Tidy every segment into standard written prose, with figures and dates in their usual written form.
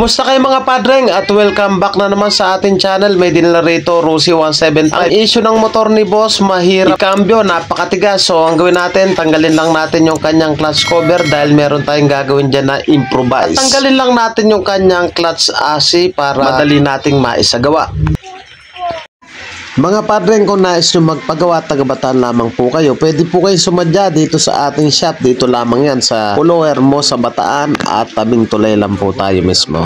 Kamusta kayo mga padreng at welcome back na naman sa ating channel. May dinala rito Rusi 175. Ang issue ng motor ni boss, mahirap ikambyo, napakatigas. So ang gawin natin, tanggalin lang natin yung kanyang clutch cover dahil meron tayong gagawin dyan na improvise. At tanggalin lang natin yung kanyang clutch asi para madali nating maisagawa. Mga padreng, kung nais nyo magpagawa at tagabataan lamang po kayo, pwede po kayo sumadya dito sa ating shop. Dito lamang yan sa Pulo Hermosa, Bataan at tabing tulay lang po tayo mismo.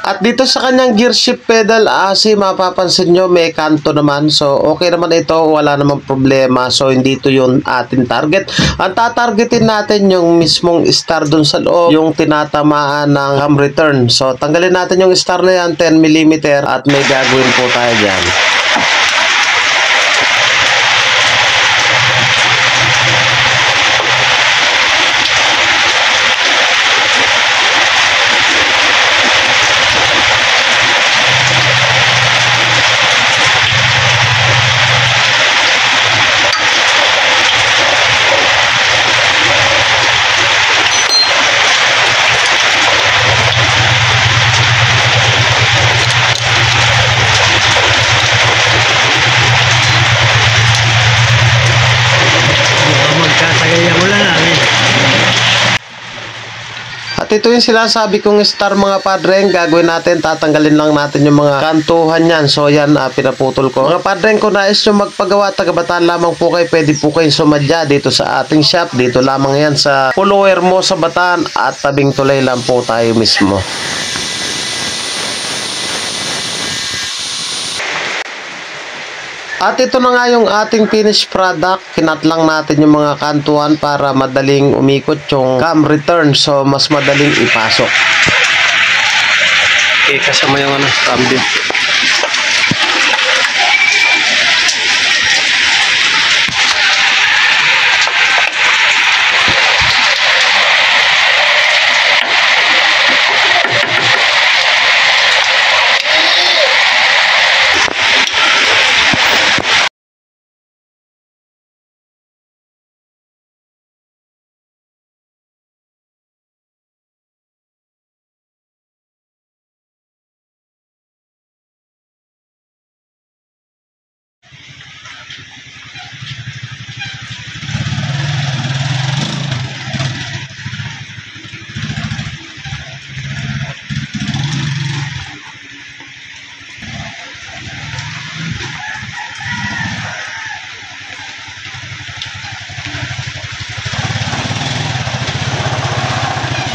At dito sa kanyang gear shift pedal asi, mapapansin nyo may kanto naman. So okay naman ito, wala namang problema. So hindi ito yung ating target. Ang tatargetin natin yung mismong star dun sa loob, yung tinatamaan ng cam return. So tanggalin natin yung star na yan, 10mm, at may gagawin po tayo dyan. At ito yung sinasabi kong star mga padreng, gagawin natin, tatanggalin lang natin yung mga kantuhan yan. So yan, pinaputol ko. Mga padreng, kung nais nyo magpagawa, tagabataan lamang po kayo, pwede po kayo sumadya dito sa ating shop. Dito lamang yan sa Pulo Hermosa, Bataan at tabing tulay lang po tayo mismo. At ito na nga yung ating finished product. Kinat lang natin yung mga kantuan para madaling umikot yung cam return. So mas madaling ipasok. Okay, kasama yung cambio.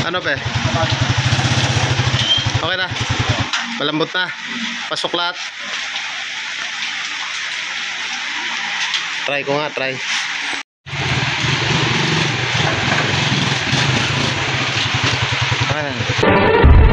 Ano pe? Okay na. Malambot na. Pasok lahat. Try ko nga, try. Ah.